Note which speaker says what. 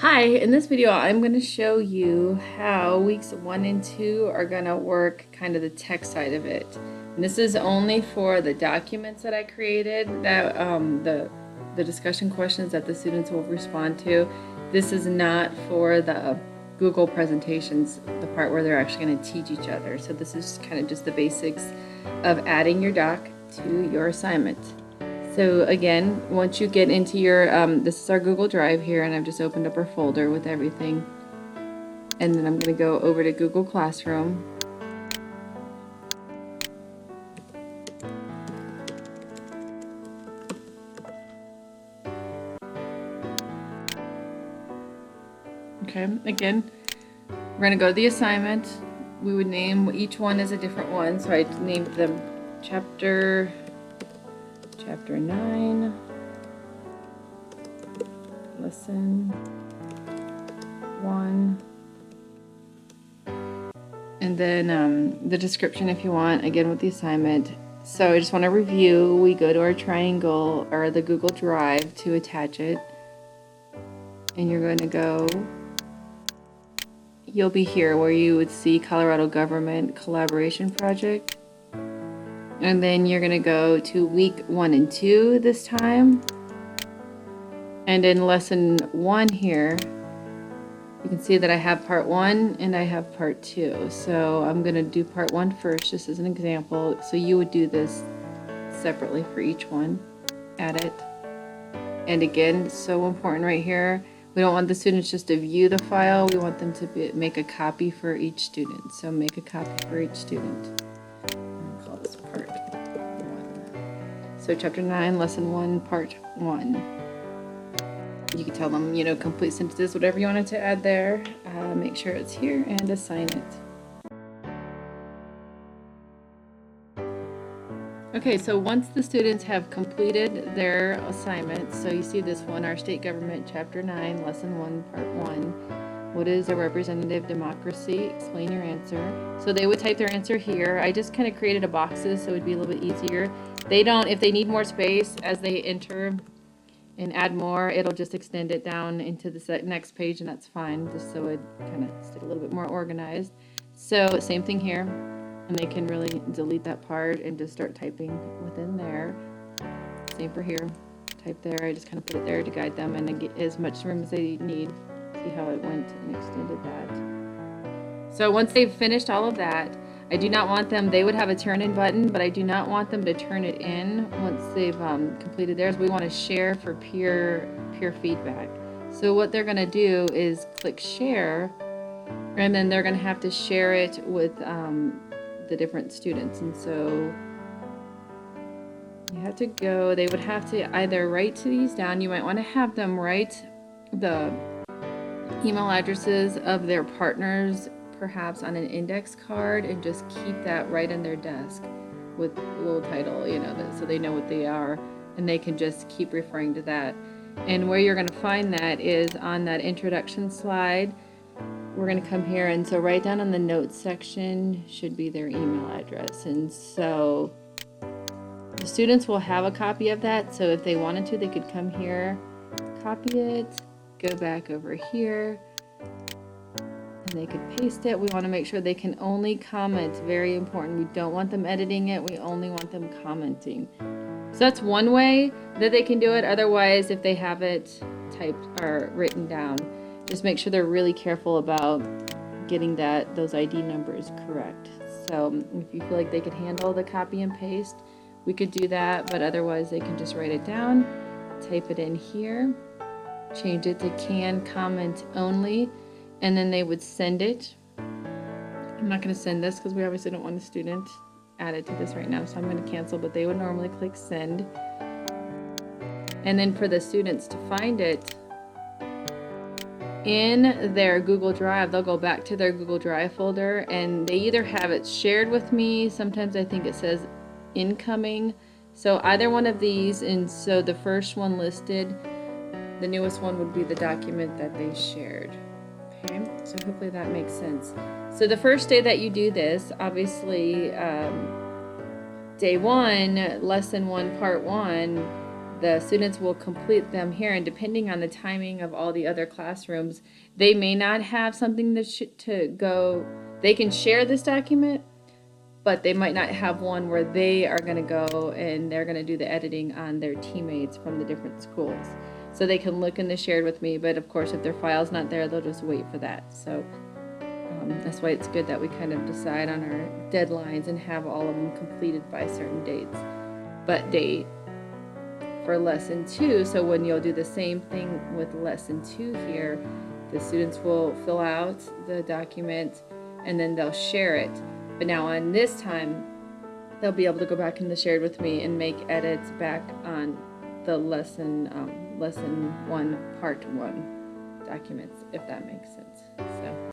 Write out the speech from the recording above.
Speaker 1: Hi, in this video I'm going to show you how weeks 1 and 2 are going to work kind of the tech side of it. And this is only for the documents that I created, that the discussion questions that the students will respond to. This is not for the Google presentations, the part where they're actually going to teach each other. So this is kind of just the basics of adding your doc to your assignment. So again, once you get into your, this is our Google Drive here, and I've just opened up our folder with everything. And then I'm going to go over to Google Classroom. Okay, again, we're going to go to the assignment. We would name each one as a different one, so I named them Chapter 9, Lesson 1, and then the description if you want, again with the assignment. So I just want to review. We go to our triangle or the Google Drive to attach it, and you're going to go, you'll be here where you would see Colorado Government Collaboration Project. And then you're going to go to week 1 and 2 this time. And in lesson 1 here, you can see that I have part 1 and I have part 2. So I'm going to do part 1 first, just as an example. So you would do this separately for each one. Add it. And again, so important right here. We don't want the students just to view the file. We want them to make a copy for each student. So make a copy for each student. Call this part 1. So chapter 9, lesson 1, part 1. You can tell them, complete sentences, whatever you wanted to add there. Make sure it's here and assign it. Okay, so once the students have completed their assignment, so you see this one, our state government, chapter 9, lesson 1, part 1. What is a representative democracy? Explain your answer. So they would type their answer here. I just kind of created a boxes so it would be a little bit easier. If they need more space as they enter and add more, it'll just extend it down into the next page, and that's fine, just so it kind of stay a little bit more organized. So same thing here, and they can really delete that part and just start typing within there. Same for here, type there. I just kind of put it there to guide them and get as much room as they need. See how it went and extended that. So once they've finished all of that, I do not want them, they would have a turn in button, but I do not want them to turn it in once they've completed theirs. We want to share for peer feedback. So what they're going to do is click share, and then they're going to have to share it with the different students. And so you have to go, they would have to either write these down. You might want to have them write the email addresses of their partners perhaps on an index card and just keep that right in their desk with a little title, so they know what they are, and they can just keep referring to that. And where you're going to find that is on that introduction slide. We're going to come here, and so right down in the notes section should be their email address. And so the students will have a copy of that, so if they wanted to, they could come here, copy it, go back over here, and they could paste it. We want to make sure they can only comment. Very important. We don't want them editing it. We only want them commenting. So that's one way that they can do it. Otherwise, if they have it typed or written down, just make sure they're really careful about getting those ID numbers correct. So if you feel like they could handle the copy and paste, we could do that, but otherwise they can just write it down, type it in here, change it to can comment only, and then they would send it. I'm not going to send this because we obviously don't want a student added to this right now, so I'm going to cancel, but they would normally click send. And then for the students to find it in their Google Drive, they'll go back to their Google Drive folder, and they either have it shared with me, sometimes I think it says incoming, so either one of these. And so the first one listed, the newest one would be the document that they shared. Okay, so hopefully that makes sense. So the first day that you do this, obviously day 1, lesson 1, part 1, the students will complete them here, and depending on the timing of all the other classrooms, they may not have something to go. They can share this document, but they might not have one where they are going to go and they're going to do the editing on their teammates from the different schools. So they can look in the shared with me, but of course if their file's not there, they'll just wait for that. So that's why it's good that we kind of decide on our deadlines and have all of them completed by certain dates. But for lesson 2, so when you'll do the same thing with lesson 2 here, the students will fill out the document and then they'll share it. But now on this time, they'll be able to go back in the shared with me and make edits back on the lesson 1, part 1 documents, if that makes sense. So.